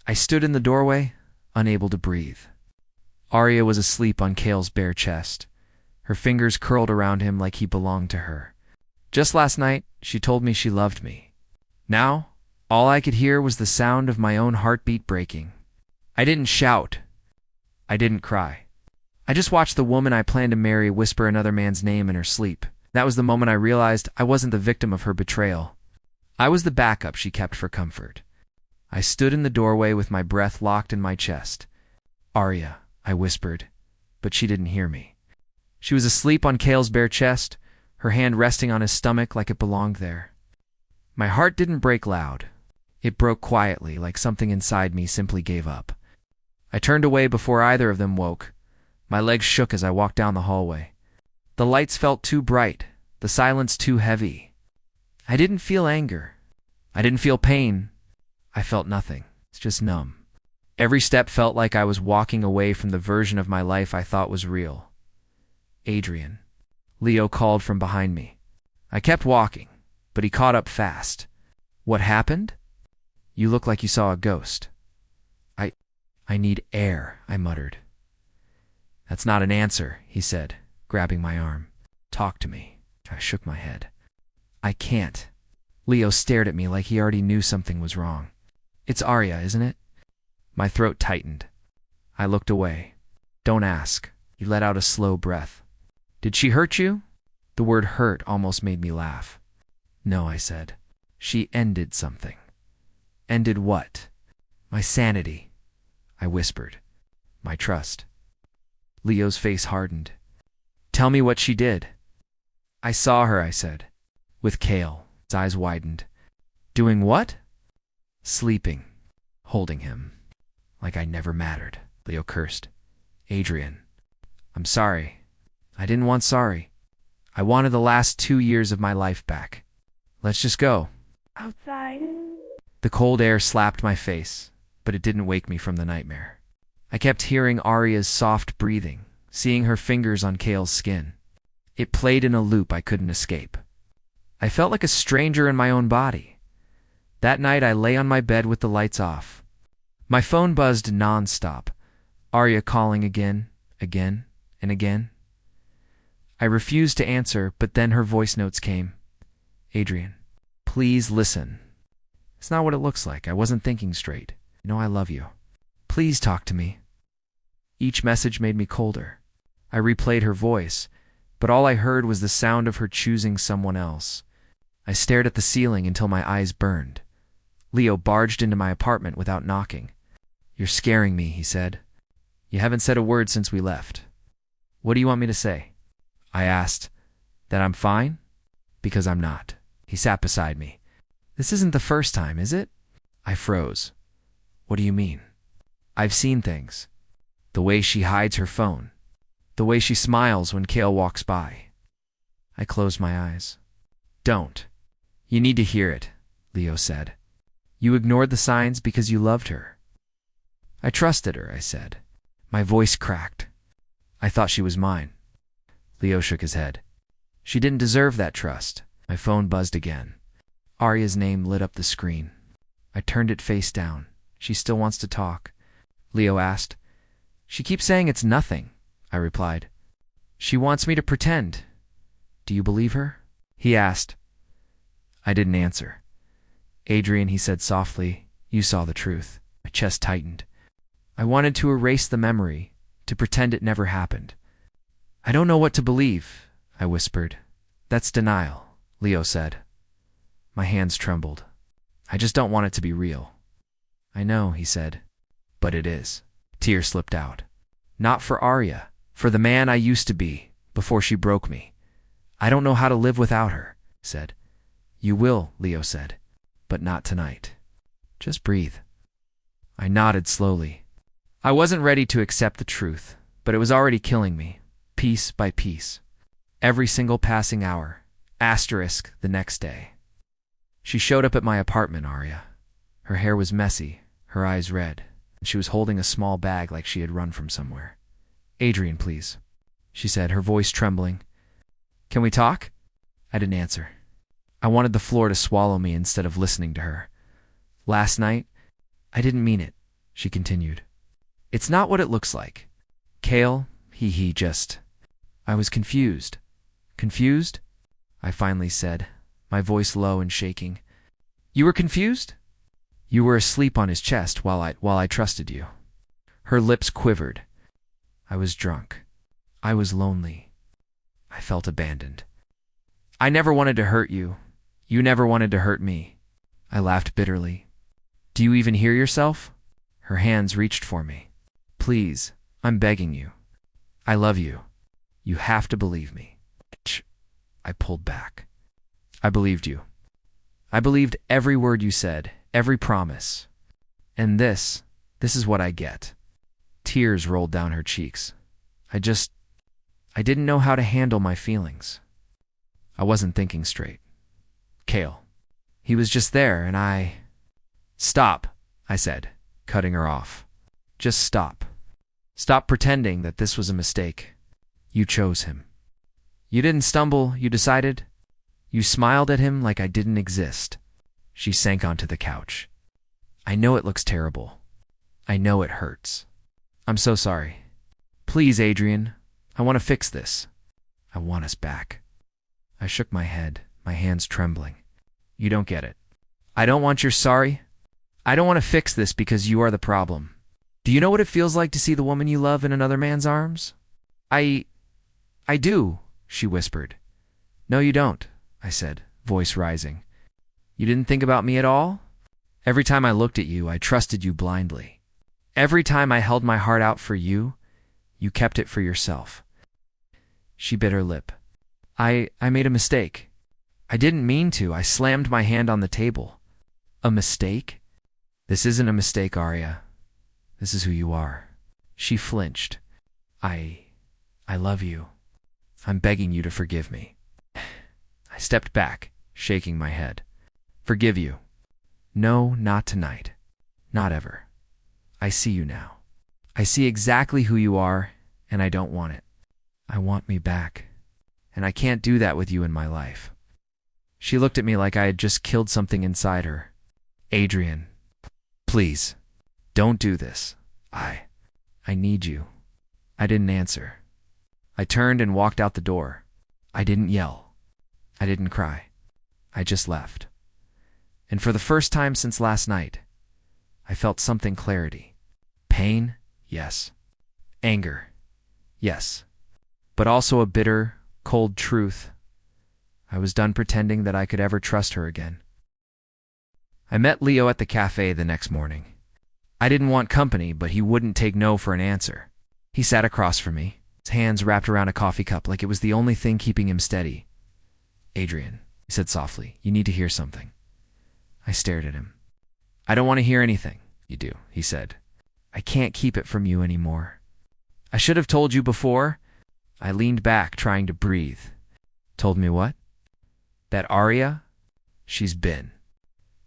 I stood in the doorway, unable to breathe. Arya was asleep on Cale's bare chest, her fingers curled around him like he belonged to her. Just last night, she told me she loved me. Now, all I could hear was the sound of my own heartbeat breaking. I didn't shout. I didn't cry. I just watched the woman I planned to marry whisper another man's name in her sleep. That was the moment I realized I wasn't the victim of her betrayal. I was the backup she kept for comfort. I stood in the doorway with my breath locked in my chest. Arya, I whispered, but she didn't hear me. She was asleep on Cale's bare chest, her hand resting on his stomach like it belonged there. My heart didn't break loud. It broke quietly, like something inside me simply gave up. I turned away before either of them woke. My legs shook as I walked down the hallway. The lights felt too bright, the silence too heavy. I didn't feel anger. I didn't feel pain. I felt nothing. It's just numb. Every step felt like I was walking away from the version of my life I thought was real. Adrian. Leo called from behind me. I kept walking, but he caught up fast. What happened? You look like you saw a ghost. I need air, I muttered. That's not an answer, he said, grabbing my arm. Talk to me. I shook my head. I can't. Leo stared at me like he already knew something was wrong. It's Arya, isn't it? My throat tightened. I looked away. Don't ask. He let out a slow breath. Did she hurt you? The word hurt almost made me laugh. No, I said. She ended something. Ended what? My sanity. I whispered. My trust. Leo's face hardened. Tell me what she did. I saw her, I said. With Cale. His eyes widened. Doing what? Sleeping. Holding him. Like I never mattered. Leo cursed. Adrian. I'm sorry. I didn't want sorry. I wanted the last 2 years of my life back. Let's just go. Outside. The cold air slapped my face, but it didn't wake me from the nightmare. I kept hearing Arya's soft breathing, seeing her fingers on Cale's skin. It played in a loop I couldn't escape. I felt like a stranger in my own body. That night I lay on my bed with the lights off. My phone buzzed non-stop, Arya calling again, and again. I refused to answer, but then her voice notes came. Adrian, please listen. It's not what it looks like. I wasn't thinking straight. You know I love you. Please talk to me. Each message made me colder. I replayed her voice, but all I heard was the sound of her choosing someone else. I stared at the ceiling until my eyes burned. Leo barged into my apartment without knocking. You're scaring me, he said. You haven't said a word since we left. What do you want me to say? I asked. That I'm fine? Because I'm not. He sat beside me. This isn't the first time, is it? I froze. What do you mean? I've seen things. The way she hides her phone. The way she smiles when Cale walks by. I closed my eyes. Don't. You need to hear it, Leo said. You ignored the signs because you loved her. I trusted her, I said. My voice cracked. I thought she was mine. Leo shook his head. She didn't deserve that trust. My phone buzzed again. Arya's name lit up the screen. I turned it face down. She still wants to talk. Leo asked. She keeps saying it's nothing, I replied. She wants me to pretend. Do you believe her? He asked. I didn't answer. Adrian, he said softly, you saw the truth. My chest tightened. I wanted to erase the memory, to pretend it never happened. I don't know what to believe, I whispered. That's denial, Leo said. My hands trembled. I just don't want it to be real. I know, he said, but it is. Tears slipped out. Not for Arya, for the man I used to be, before she broke me. I don't know how to live without her, I said. You will, Leo said, but not tonight. Just breathe. I nodded slowly. I wasn't ready to accept the truth, but it was already killing me, piece by piece. Every single passing hour, asterisk the next day. She showed up at my apartment, Arya. Her hair was messy, her eyes red, and she was holding a small bag like she had run from somewhere. Adrian, please, she said, her voice trembling. Can we talk? I didn't answer. I wanted the floor to swallow me instead of listening to her. Last night, I didn't mean it. she continued. It's not what it looks like. Kale, he just... I was confused. Confused? I finally said, my voice low and shaking. You were confused? You were asleep on his chest while I trusted you. Her lips quivered. I was drunk. I was lonely. I felt abandoned. I never wanted to hurt you. You never wanted to hurt me. I laughed bitterly. Do you even hear yourself? Her hands reached for me. Please, I'm begging you. I love you. You have to believe me. I pulled back. I believed you. I believed every word you said, every promise. And this is what I get. Tears rolled down her cheeks. I didn't know how to handle my feelings. I wasn't thinking straight. Kale. He was just there, and I... Stop, I said, cutting her off. Just stop. Stop pretending that this was a mistake. You chose him. You didn't stumble, you decided. You smiled at him like I didn't exist. She sank onto the couch. I know it looks terrible. I know it hurts. I'm so sorry. Please, Adrian, I want to fix this. I want us back. I shook my head, my hands trembling. You don't get it. I don't want your sorry. I don't want to fix this because you are the problem. Do you know what it feels like to see the woman you love in another man's arms? I do, she whispered. No, you don't, I said, voice rising. You didn't think about me at all? Every time I looked at you, I trusted you blindly. Every time I held my heart out for you, you kept it for yourself. She bit her lip. I made a mistake. I didn't mean to. I slammed my hand on the table. A mistake? This isn't a mistake, Arya. This is who you are. She flinched. I love you. I'm begging you to forgive me. I stepped back, shaking my head. Forgive you? No, not tonight. Not ever. I see you now. I see exactly who you are, and I don't want it. I want me back. And I can't do that with you in my life. She looked at me like I had just killed something inside her. Adrian, please, don't do this. I need you. I didn't answer. I turned and walked out the door. I didn't yell. I didn't cry. I just left. And for the first time since last night, I felt something clarity. Pain, yes. Anger, yes. But also a bitter, cold truth. I was done pretending that I could ever trust her again. I met Leo at the cafe the next morning. I didn't want company, but he wouldn't take no for an answer. He sat across from me, his hands wrapped around a coffee cup like it was the only thing keeping him steady. Adrian, he said softly, you need to hear something. I stared at him. I don't want to hear anything. You do, he said. I can't keep it from you anymore. I should have told you before. I leaned back, trying to breathe. Told me what? That Arya, she's been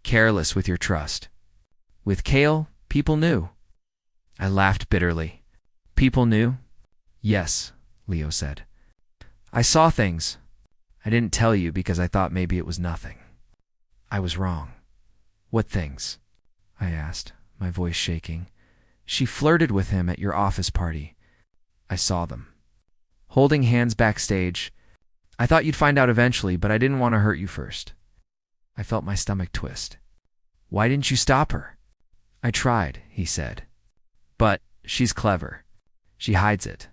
careless with your trust. With Kale, people knew. I laughed bitterly. People knew? Yes, Leo said. I saw things. I didn't tell you because I thought maybe it was nothing. I was wrong. What things? I asked, my voice shaking. She flirted with him at your office party. I saw them. Holding hands backstage. I thought you'd find out eventually, but I didn't want to hurt you first. I felt my stomach twist. Why didn't you stop her? I tried, he said. But she's clever. She hides it.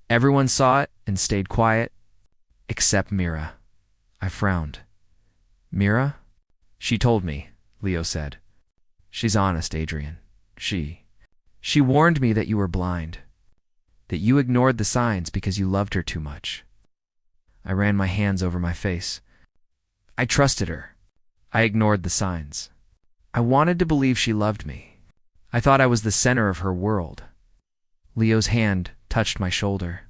Everyone saw it and stayed quiet, except Mira. I frowned. Mira? She told me, Leo said. She's honest, Adrian. She warned me that you were blind, that you ignored the signs because you loved her too much. I ran my hands over my face. I trusted her. I ignored the signs. I wanted to believe she loved me. I thought I was the center of her world. Leo's hand touched my shoulder.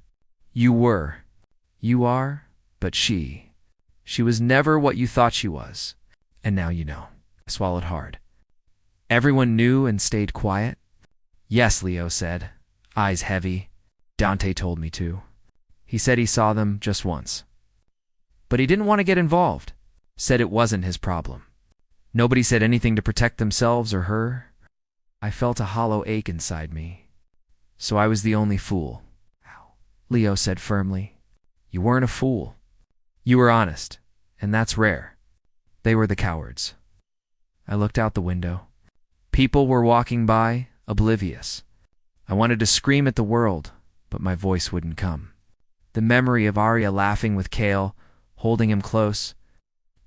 You were. You are, but she was never what you thought she was. And now you know. I swallowed hard. Everyone knew and stayed quiet? Yes, Leo said, eyes heavy. Dante told me to. He said he saw them just once. But he didn't want to get involved. Said it wasn't his problem. Nobody said anything to protect themselves or her. I felt a hollow ache inside me. So I was the only fool. Leo said firmly. You weren't a fool. You were honest, and that's rare. They were the cowards. I looked out the window. People were walking by, oblivious. I wanted to scream at the world, but my voice wouldn't come. The memory of Arya laughing with Kale, holding him close,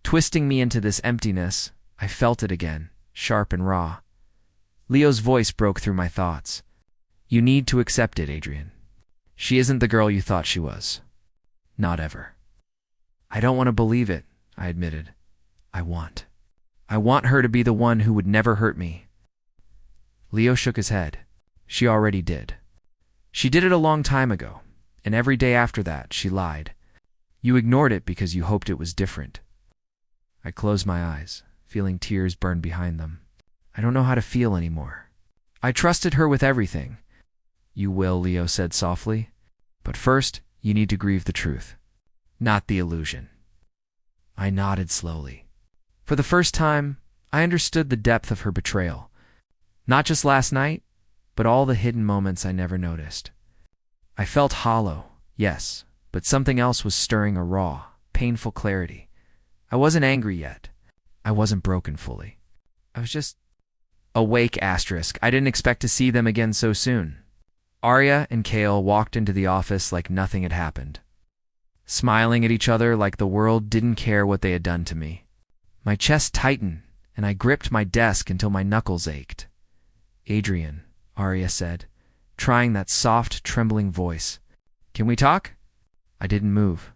twisting me into this emptiness, I felt it again, sharp and raw. Leo's voice broke through my thoughts. You need to accept it, Adrian. She isn't the girl you thought she was. Not ever. I don't want to believe it, I admitted. I want her to be the one who would never hurt me. Leo shook his head. She already did. She did it a long time ago, and every day after that, she lied. You ignored it because you hoped it was different. I closed my eyes, feeling tears burn behind them. I don't know how to feel anymore. I trusted her with everything. You will, Leo said softly. But first, you need to grieve the truth, not the illusion. I nodded slowly. For the first time, I understood the depth of her betrayal. Not just last night, but all the hidden moments I never noticed. I felt hollow, yes, but something else was stirring a raw, painful clarity. I wasn't angry yet. I wasn't broken fully. I was just awake. I didn't expect to see them again so soon. Arya and Kale walked into the office like nothing had happened, smiling at each other like the world didn't care what they had done to me. My chest tightened, and I gripped my desk until my knuckles ached. Adrian, Arya said, trying that soft, trembling voice. Can we talk? I didn't move.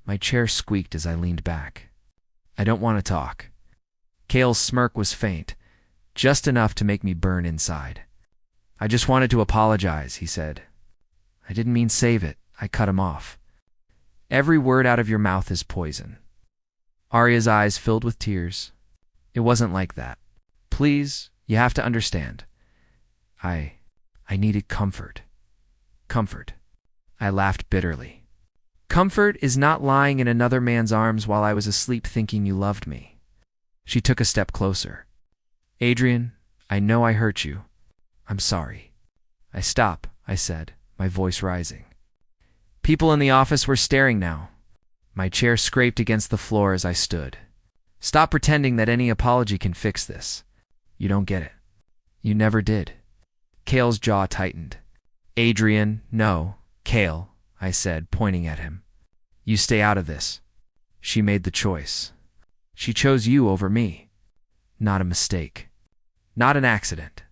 My chair squeaked as I leaned back. I don't want to talk. Kale's smirk was faint, just enough to make me burn inside. I just wanted to apologize, he said. I didn't mean save it, I cut him off. Every word out of your mouth is poison. Arya's eyes filled with tears. It wasn't like that. Please, you have to understand. I needed comfort. Comfort. I laughed bitterly. Comfort is not lying in another man's arms while I was asleep thinking you loved me. She took a step closer. Adrian, I know I hurt you. I'm sorry. Stop, I said, my voice rising. People in the office were staring now. My chair scraped against the floor as I stood. Stop pretending that any apology can fix this. You don't get it. You never did. Kale's jaw tightened. Adrian, no. Kale, I said, pointing at him. You stay out of this. She made the choice. She chose you over me. Not a mistake. Not an accident.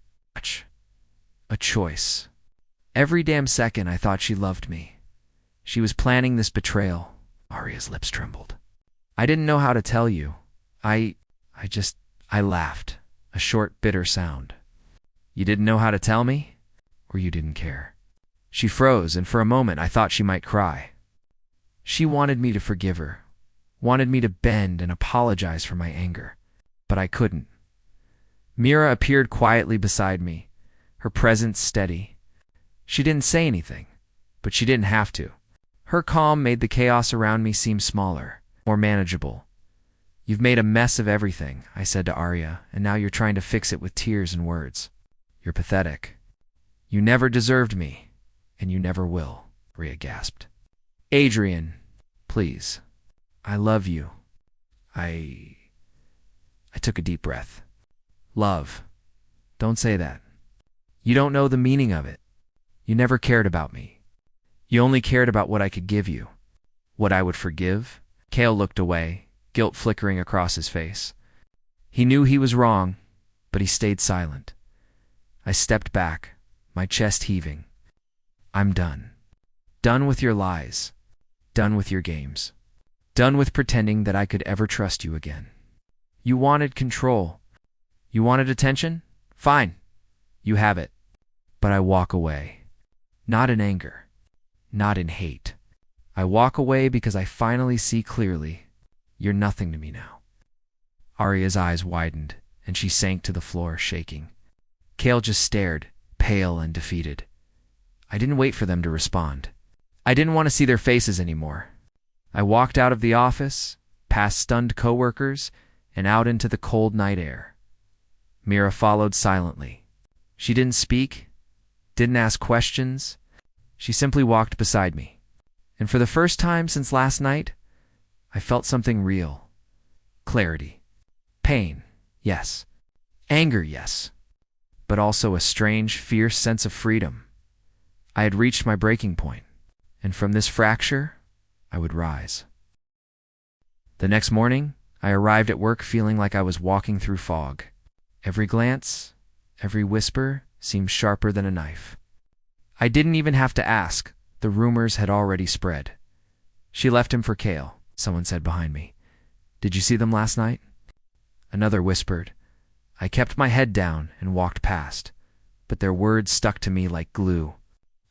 A choice. Every damn second I thought she loved me. She was planning this betrayal. Arya's lips trembled. I didn't know how to tell you. I laughed, a short, bitter sound. You didn't know how to tell me? Or you didn't care? She froze, and for a moment I thought she might cry. She wanted me to forgive her, wanted me to bend and apologize for my anger. But I couldn't. Mira appeared quietly beside me, her presence steady. She didn't say anything, but she didn't have to. Her calm made the chaos around me seem smaller, more manageable. You've made a mess of everything, I said to Arya, and now you're trying to fix it with tears and words. You're pathetic. You never deserved me, and you never will, Arya gasped. Adrian, please. I love you. I took a deep breath. Love. Don't say that. You don't know the meaning of it. You never cared about me. You only cared about what I could give you. What I would forgive? Kale looked away, guilt flickering across his face. He knew he was wrong, but he stayed silent. I stepped back, my chest heaving. I'm done. Done with your lies. Done with your games. Done with pretending that I could ever trust you again. You wanted control. You wanted attention? Fine. You have it. But I walk away. Not in anger. Not in hate. I walk away because I finally see clearly. You're nothing to me now. Arya's eyes widened, and she sank to the floor, shaking. Kale just stared, pale and defeated. I didn't wait for them to respond. I didn't want to see their faces anymore. I walked out of the office, past stunned coworkers, and out into the cold night air. Mira followed silently, She didn't speak, didn't ask questions. She simply walked beside me. And for the first time since last night, I felt something real. Clarity. Pain, yes. Anger, yes. But also a strange, fierce sense of freedom. I had reached my breaking point, and from this fracture, I would rise. The next morning, I arrived at work feeling like I was walking through fog. Every glance, every whisper seemed sharper than a knife. I didn't even have to ask. The rumors had already spread. She left him for Kale, someone said behind me. Did you see them last night? Another whispered. I kept my head down and walked past, but their words stuck to me like glue.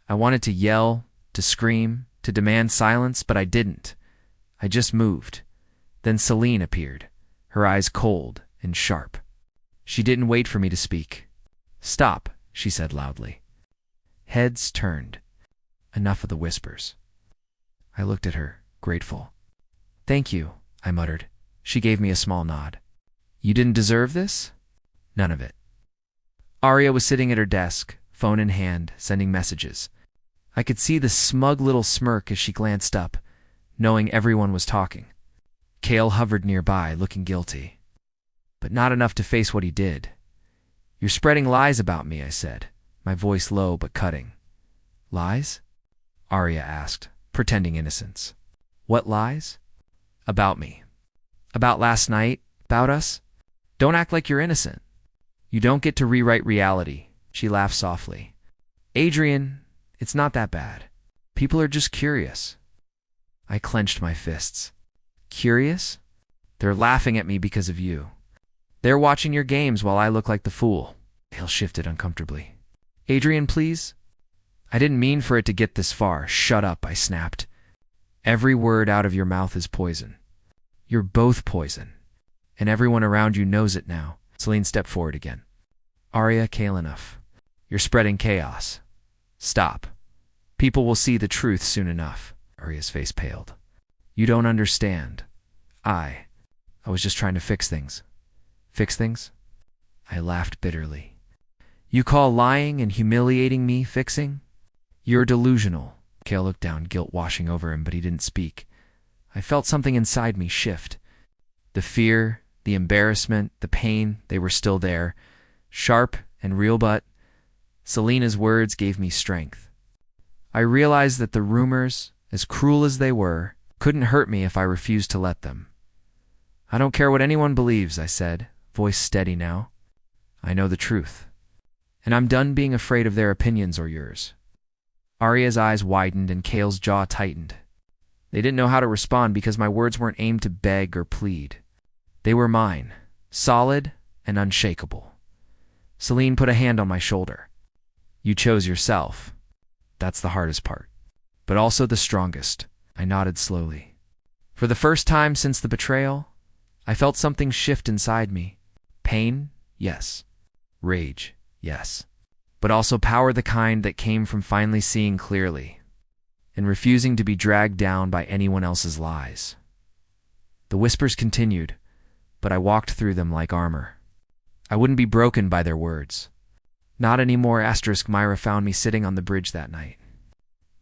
I wanted to yell, to scream, to demand silence, but I didn't. I just moved. Then Celine appeared, her eyes cold and sharp. She didn't wait for me to speak. Stop, she said loudly. Heads turned. Enough of the whispers. I looked at her, grateful. Thank you, I muttered. She gave me a small nod. You didn't deserve this? None of it. Aria was sitting at her desk, phone in hand, sending messages. I could see the smug little smirk as she glanced up, knowing everyone was talking. Kale hovered nearby, looking guilty. But not enough to face what he did. You're spreading lies about me, I said, my voice low but cutting. Lies? Aria asked, pretending innocence. What lies? About me. About last night? About us? Don't act like you're innocent. You don't get to rewrite reality, she laughed softly. Adrian, it's not that bad. People are just curious. I clenched my fists. Curious? They're laughing at me because of you. They're watching your games while I look like the fool. Kale shifted uncomfortably. Adrian, please? I didn't mean for it to get this far. Shut up, I snapped. Every word out of your mouth is poison. You're both poison. And everyone around you knows it now. Celine stepped forward again. Aria, Kale, enough. You're spreading chaos. Stop. People will see the truth soon enough. Aria's face paled. You don't understand. I was just trying to fix things. Fix things? I laughed bitterly. You call lying and humiliating me fixing? You're delusional. Kale looked down, guilt washing over him, but he didn't speak. I felt something inside me shift. The fear, the embarrassment, the pain, they were still there, sharp and real, but Selena's words gave me strength. I realized that the rumors, as cruel as they were, couldn't hurt me if I refused to let them. I don't care what anyone believes, I said, voice steady now. I know the truth. And I'm done being afraid of their opinions or yours. Aria's eyes widened and Kale's jaw tightened. They didn't know how to respond because my words weren't aimed to beg or plead. They were mine, solid and unshakable. Celine put a hand on my shoulder. You chose yourself. That's the hardest part. But also the strongest. I nodded slowly. For the first time since the betrayal, I felt something shift inside me. Pain, yes. Rage, yes. But also power, the kind that came from finally seeing clearly and refusing to be dragged down by anyone else's lies. The whispers continued, but I walked through them like armor. I wouldn't be broken by their words. Not anymore. Myra found me sitting on the bridge that night.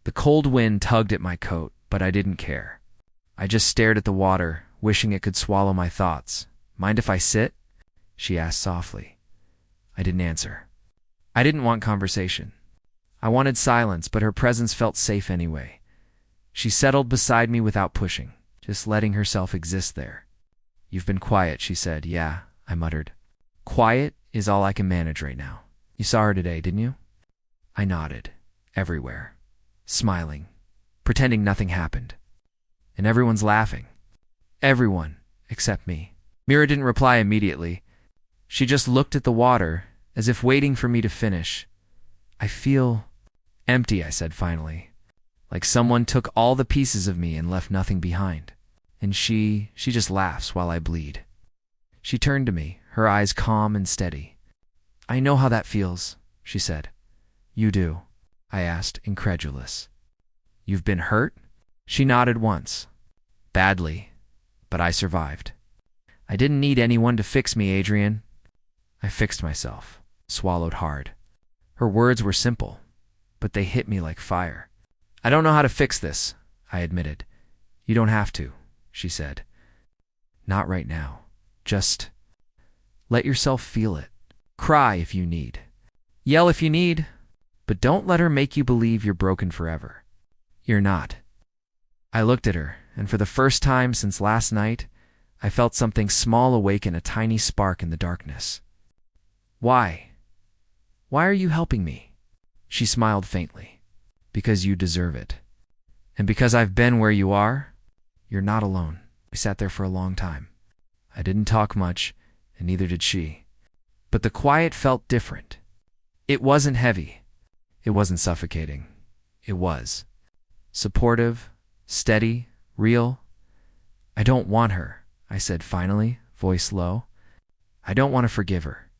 The cold wind tugged at my coat, but I didn't care. I just stared at the water, wishing it could swallow my thoughts. Mind if I sit? She asked softly. I didn't answer. I didn't want conversation. I wanted silence, but her presence felt safe anyway. She settled beside me without pushing, just letting herself exist there. You've been quiet, she said. Yeah, I muttered. Quiet is all I can manage right now. You saw her today, didn't you? I nodded. Everywhere. Smiling. Pretending nothing happened. And everyone's laughing. Everyone, except me. Mira didn't reply immediately. She just looked at the water, as if waiting for me to finish. I feel empty, I said finally. Like someone took all the pieces of me and left nothing behind. And she just laughs while I bleed. She turned to me, her eyes calm and steady. I know how that feels, she said. You do? I asked, incredulous. You've been hurt? She nodded once. Badly, but I survived. I didn't need anyone to fix me, Adrian. I fixed myself, swallowed hard. Her words were simple, but they hit me like fire. "I don't know how to fix this," I admitted. "You don't have to," she said. "Not right now. Just let yourself feel it. Cry if you need. Yell if you need. But don't let her make you believe you're broken forever. You're not." I looked at her, and for the first time since last night, I felt something small awaken a tiny spark in the darkness. "Why? Why are you helping me?" She smiled faintly. "Because you deserve it. And because I've been where you are, you're not alone." We sat there for a long time. I didn't talk much, and neither did she. But the quiet felt different. It wasn't heavy. It wasn't suffocating. It was supportive, steady, real. "I don't want her," I said finally, voice low. "I don't want to forgive her.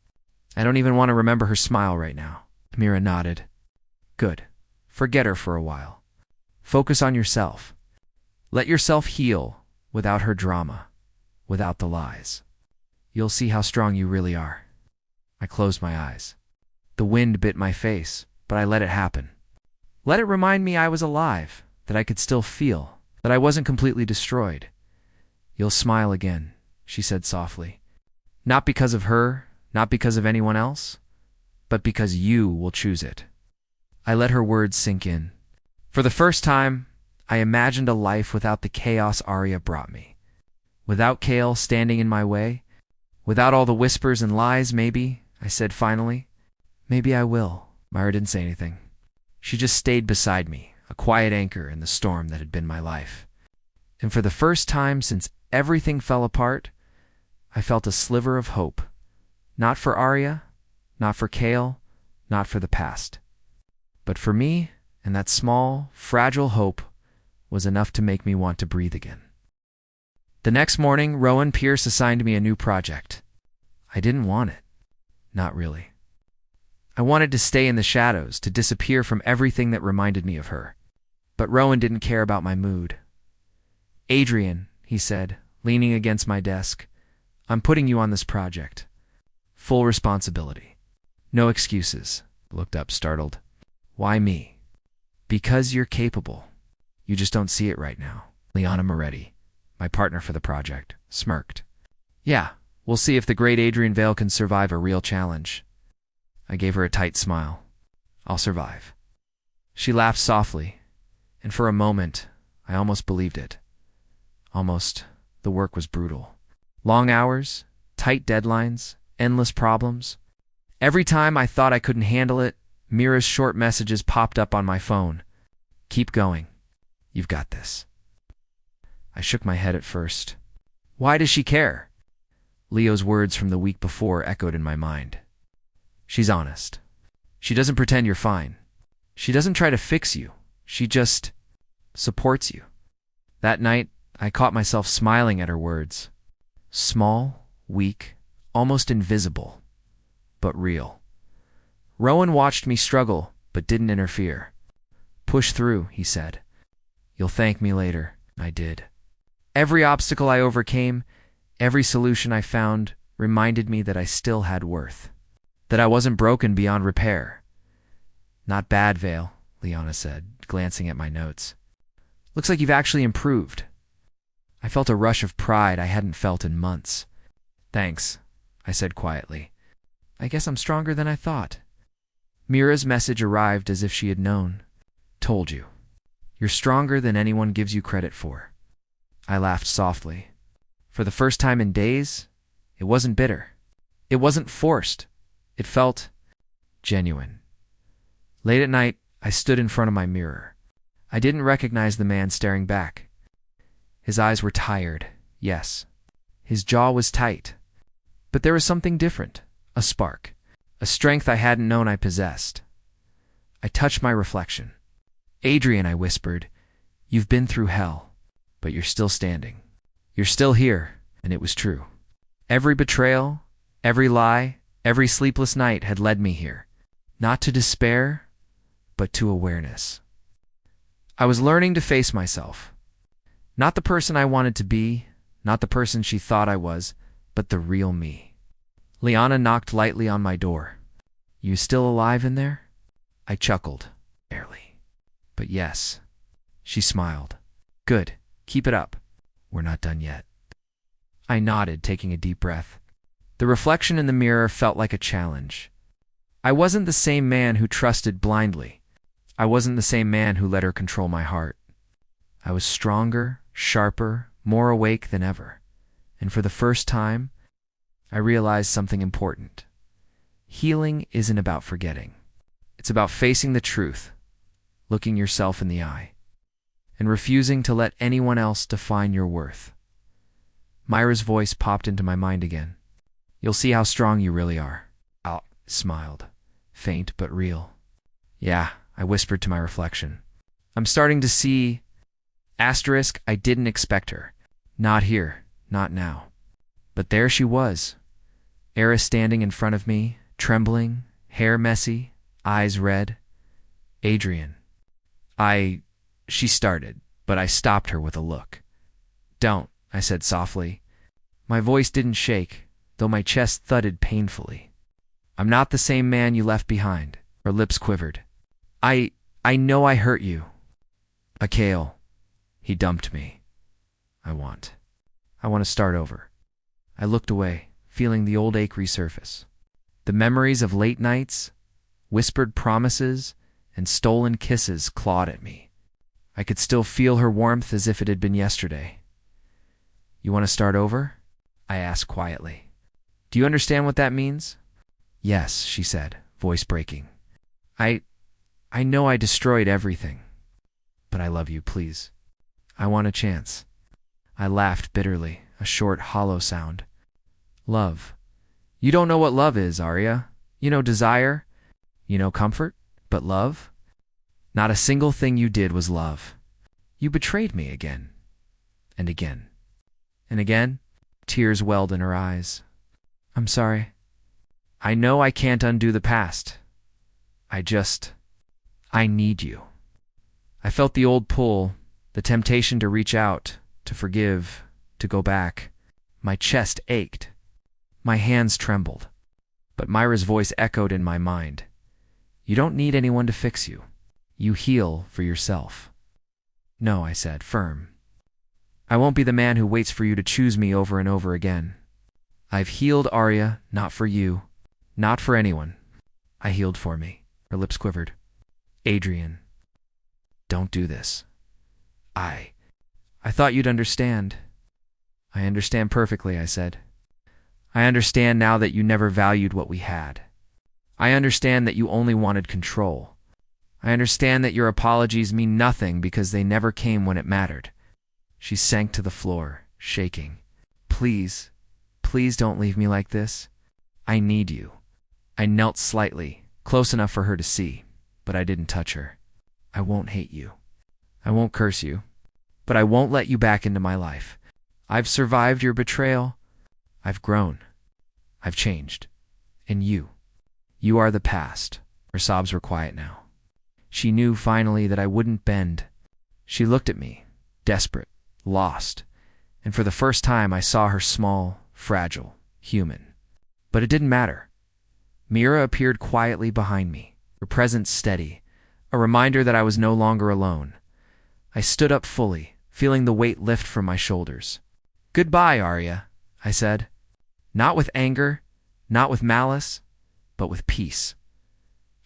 I don't even want to remember her smile right now." Mira nodded. "Good. Forget her for a while. Focus on yourself. Let yourself heal without her drama, without the lies. You'll see how strong you really are." I closed my eyes. The wind bit my face, but I let it happen. Let it remind me I was alive, that I could still feel, that I wasn't completely destroyed. "You'll smile again," she said softly. "Not because of her, not because of anyone else, but because you will choose it." I let her words sink in. For the first time, I imagined a life without the chaos Arya brought me. Without Kale standing in my way, without all the whispers and lies, maybe, I said finally. "Maybe I will." Myra didn't say anything. She just stayed beside me, a quiet anchor in the storm that had been my life. And for the first time since everything fell apart, I felt a sliver of hope. Not for Arya, not for Kale, not for the past. But for me, and that small, fragile hope was enough to make me want to breathe again. The next morning, Rowan Pierce assigned me a new project. I didn't want it. Not really. I wanted to stay in the shadows, to disappear from everything that reminded me of her. But Rowan didn't care about my mood. "Adrian," he said, leaning against my desk, "I'm putting you on this project. Full responsibility. No excuses." I looked up, startled. "Why me?" "Because you're capable. You just don't see it right now." Liana Moretti, my partner for the project, smirked. "Yeah, we'll see if the great Adrian Vale can survive a real challenge." I gave her a tight smile. "I'll survive." She laughed softly, and for a moment, I almost believed it. Almost. The work was brutal. Long hours, tight deadlines, endless problems. Every time I thought I couldn't handle it, Mira's short messages popped up on my phone. "Keep going. You've got this." I shook my head at first. Why does she care? Leo's words from the week before echoed in my mind. She's honest. She doesn't pretend you're fine. She doesn't try to fix you. She just supports you. That night, I caught myself smiling at her words. Small, weak, almost invisible, but real. Rowan watched me struggle, but didn't interfere. "Push through," he said. "You'll thank me later." I did. Every obstacle I overcame, every solution I found, reminded me that I still had worth. That I wasn't broken beyond repair. "Not bad, Vale," Liana said, glancing at my notes. "Looks like you've actually improved." I felt a rush of pride I hadn't felt in months. "Thanks," I said quietly. "I guess I'm stronger than I thought." Mira's message arrived as if she had known. "Told you. You're stronger than anyone gives you credit for." I laughed softly. For the first time in days, it wasn't bitter. It wasn't forced. It felt genuine. Late at night, I stood in front of my mirror. I didn't recognize the man staring back. His eyes were tired, yes. His jaw was tight. But there was something different, a spark, a strength I hadn't known I possessed. I touched my reflection. "Adrian," I whispered, "you've been through hell, but you're still standing. You're still here," and it was true. Every betrayal, every lie, every sleepless night had led me here. Not to despair, but to awareness. I was learning to face myself. Not the person I wanted to be, not the person she thought I was, but the real me. Liana knocked lightly on my door. "You still alive in there?" I chuckled. Barely. But yes. She smiled. Good. Keep it up. We're not done yet. I nodded, taking a deep breath. The reflection in the mirror felt like a challenge. I wasn't the same man who trusted blindly. I wasn't the same man who let her control my heart. I was stronger, sharper, more awake than ever. And for the first time, I realized something important. Healing isn't about forgetting. It's about facing the truth, looking yourself in the eye, and refusing to let anyone else define your worth. Myra's voice popped into my mind again. You'll see how strong you really are. I smiled, faint but real. Yeah, I whispered to my reflection. I'm starting to see... I didn't expect her. Not here, not now. But there she was. Era standing in front of me, trembling, hair messy, eyes red. Adrian. She started, but I stopped her with a look. Don't, I said softly. My voice didn't shake, though my chest thudded painfully. I'm not the same man you left behind. Her lips quivered. I know I hurt you. Akale. He dumped me. I want to start over. I looked away, feeling the old ache resurface. The memories of late nights, whispered promises, and stolen kisses clawed at me. I could still feel her warmth as if it had been yesterday. You want to start over? I asked quietly. Do you understand what that means? Yes, she said, voice breaking. I know I destroyed everything. But I love you, please. I want a chance. I laughed bitterly, a short, hollow sound. Love. You don't know what love is, Arya. You know desire. You know comfort. But love? Not a single thing you did was love. You betrayed me again. And again. And again. Tears welled in her eyes. I'm sorry. I know I can't undo the past. I need you. I felt the old pull, the temptation to reach out, to forgive, to go back. My chest ached. My hands trembled. But Myra's voice echoed in my mind. You don't need anyone to fix you. You heal for yourself. No, I said, firm. I won't be the man who waits for you to choose me over and over again. I've healed, Arya, not for you, not for anyone. I healed for me. Her lips quivered. Adrian, don't do this. I thought you'd understand. I understand perfectly, I said. I understand now that you never valued what we had. I understand that you only wanted control. I understand that your apologies mean nothing because they never came when it mattered. She sank to the floor, shaking. Please, please don't leave me like this. I need you. I knelt slightly, close enough for her to see, but I didn't touch her. I won't hate you. I won't curse you. But I won't let you back into my life. I've survived your betrayal. I've grown. I've changed. And you are the past. Her sobs were quiet now. She knew finally that I wouldn't bend. She looked at me, desperate, lost, and for the first time I saw her small, fragile, human. But it didn't matter. Mira appeared quietly behind me, her presence steady, a reminder that I was no longer alone. I stood up fully, feeling the weight lift from my shoulders. Goodbye, Arya, I said. Not with anger, not with malice, but with peace.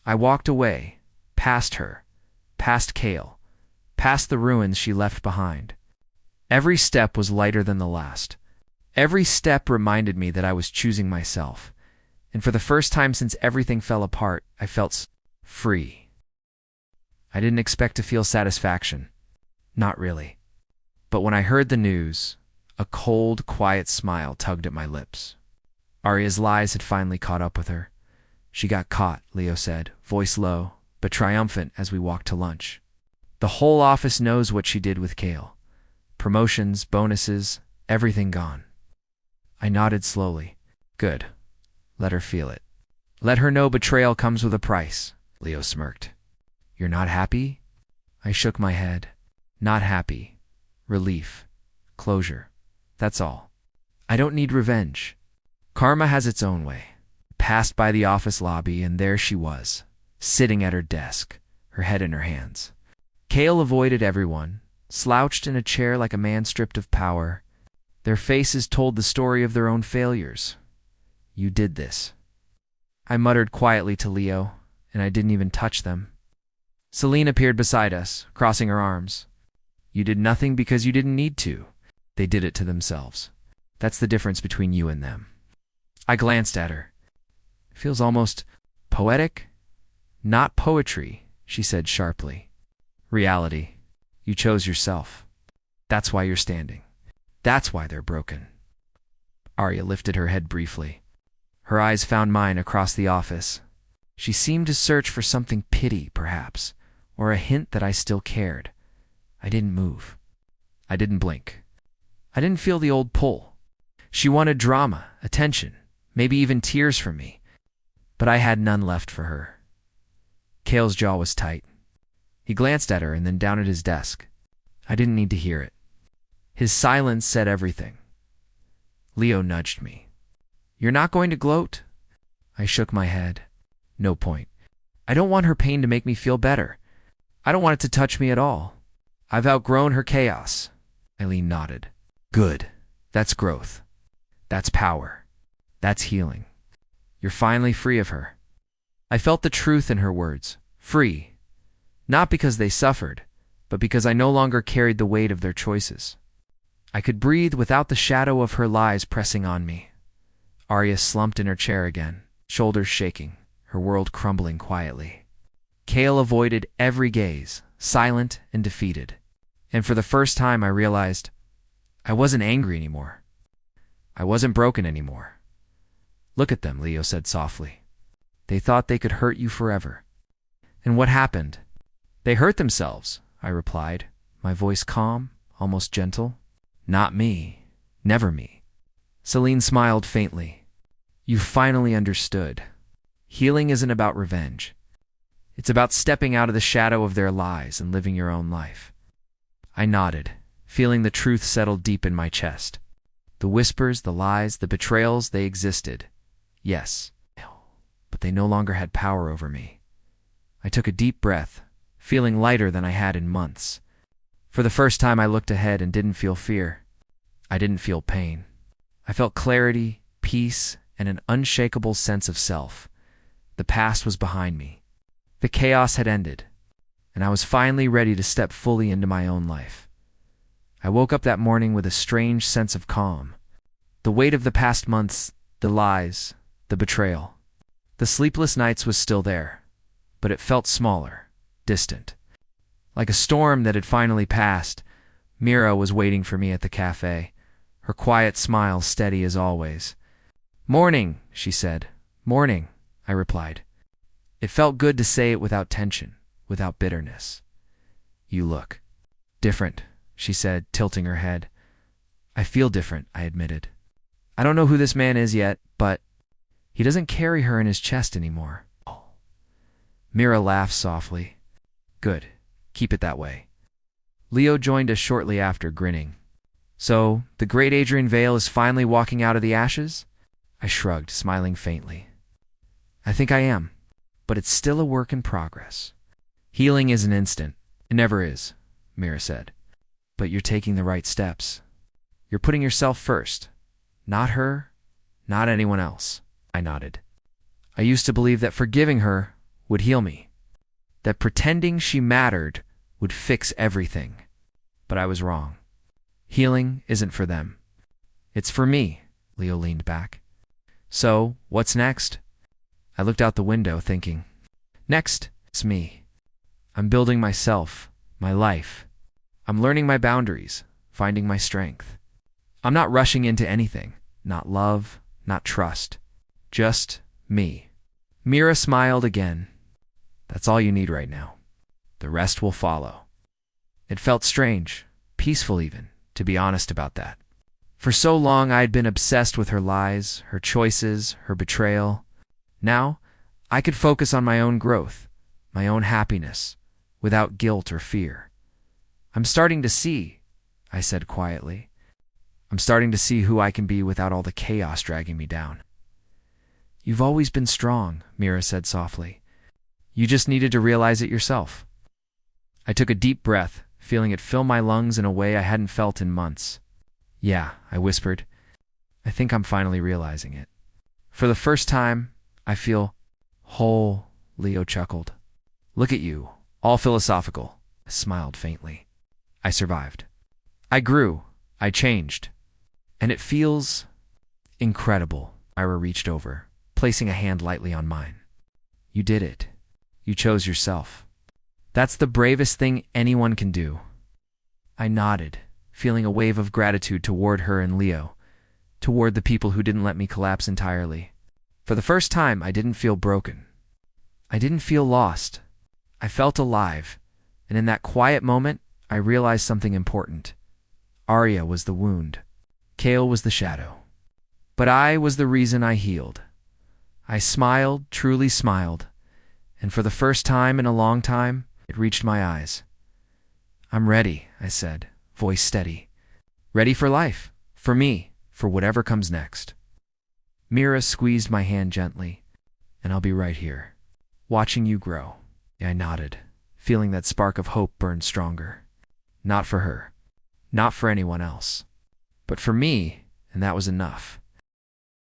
I walked away, past her, past Kale, past the ruins she left behind. Every step was lighter than the last. Every step reminded me that I was choosing myself. And for the first time since everything fell apart, I felt free. I didn't expect to feel satisfaction. Not really. But when I heard the news, a cold, quiet smile tugged at my lips. Arya's lies had finally caught up with her. She got caught, Leo said, voice low, but triumphant as we walked to lunch. The whole office knows what she did with Kale. Promotions, bonuses, everything gone. I nodded slowly. Good. Let her feel it. Let her know betrayal comes with a price, Leo smirked. You're not happy? I shook my head. Not happy. Relief. Closure. That's all. I don't need revenge. Karma has its own way. Passed by the office lobby, and there she was, sitting at her desk, her head in her hands. Kale avoided everyone, slouched in a chair like a man stripped of power. Their faces told the story of their own failures. "You did this." I muttered quietly to Leo, and I didn't even touch them. Celine appeared beside us, crossing her arms. "You did nothing because you didn't need to. They did it to themselves. That's the difference between you and them." I glanced at her. "It feels almost poetic." "Not poetry," she said sharply. "Reality. You chose yourself. That's why you're standing. That's why they're broken." Arya lifted her head briefly. Her eyes found mine across the office. She seemed to search for something, pity, perhaps, or a hint that I still cared. I didn't move. I didn't blink. I didn't feel the old pull. She wanted drama, attention, maybe even tears from me, but I had none left for her. Kale's jaw was tight. He glanced at her and then down at his desk. I didn't need to hear it. His silence said everything. Leo nudged me. "You're not going to gloat?" I shook my head. "No point. I don't want her pain to make me feel better. I don't want it to touch me at all. I've outgrown her chaos." Eileen nodded. "Good. That's growth. That's power. That's healing. You're finally free of her." I felt the truth in her words. Free. Not because they suffered, but because I no longer carried the weight of their choices. I could breathe without the shadow of her lies pressing on me. Arya slumped in her chair again, shoulders shaking, her world crumbling quietly. Kale avoided every gaze, silent and defeated. And for the first time I realized I wasn't angry anymore. I wasn't broken anymore. "Look at them," Leo said softly. "They thought they could hurt you forever." "And what happened?" "They hurt themselves," I replied, my voice calm, almost gentle. "Not me. Never me." Celine smiled faintly. "You finally understood. Healing isn't about revenge. It's about stepping out of the shadow of their lies and living your own life." I nodded, feeling the truth settle deep in my chest. The whispers, the lies, the betrayals, they existed. Yes, but they no longer had power over me. I took a deep breath, feeling lighter than I had in months. For the first time I looked ahead and didn't feel fear. I didn't feel pain. I felt clarity, peace, and an unshakable sense of self. The past was behind me. The chaos had ended, and I was finally ready to step fully into my own life. I woke up that morning with a strange sense of calm. The weight of the past months, the lies, the betrayal. The sleepless nights was still there, but it felt smaller, distant. Like a storm that had finally passed, Mira was waiting for me at the cafe, her quiet smile steady as always. "Morning," she said. "Morning," I replied. It felt good to say it without tension, without bitterness. "You look different," she said, tilting her head. "I feel different," I admitted. "I don't know who this man is yet, but he doesn't carry her in his chest anymore." Mira laughed softly. "Good. Keep it that way." Leo joined us shortly after, grinning. "So, the great Adrian Vale is finally walking out of the ashes?" I shrugged, smiling faintly. "I think I am, but it's still a work in progress." "Healing is an instant. It never is," Mira said. "But you're taking the right steps. You're putting yourself first. Not her, not anyone else." I nodded. "I used to believe that forgiving her would heal me, that pretending she mattered would fix everything. But I was wrong. Healing isn't for them. It's for me." Leo leaned back. "So, what's next?" I looked out the window, thinking. Next, it's me. I'm building myself, my life. I'm learning my boundaries, finding my strength. I'm not rushing into anything, not love, not trust. Just me. Mira smiled again. "That's all you need right now. The rest will follow." It felt strange, peaceful even, to be honest about that. For so long I had been obsessed with her lies, her choices, her betrayal. Now, I could focus on my own growth, my own happiness, without guilt or fear. "I'm starting to see," I said quietly. "I'm starting to see who I can be without all the chaos dragging me down." "You've always been strong," Mira said softly. You just needed to realize it yourself. I took a deep breath, feeling it fill my lungs in a way I hadn't felt in months. Yeah, I whispered. I think I'm finally realizing it. For the first time, I feel whole, Leo chuckled. Look at you, all philosophical. I smiled faintly. I survived. I grew. I changed. And it feels incredible. Ira reached over, placing a hand lightly on mine. You did it. You chose yourself. That's the bravest thing anyone can do. I nodded, feeling a wave of gratitude toward her and Leo, toward the people who didn't let me collapse entirely. For the first time, I didn't feel broken. I didn't feel lost. I felt alive, and in that quiet moment, I realized something important. Arya was the wound. Kale was the shadow. But I was the reason I healed. I smiled, truly smiled, and for the first time in a long time, it reached my eyes. I'm ready, I said, voice steady. Ready for life, for me, for whatever comes next. Mira squeezed my hand gently, and I'll be right here, watching you grow. I nodded, feeling that spark of hope burn stronger. Not for her, not for anyone else, but for me, and that was enough.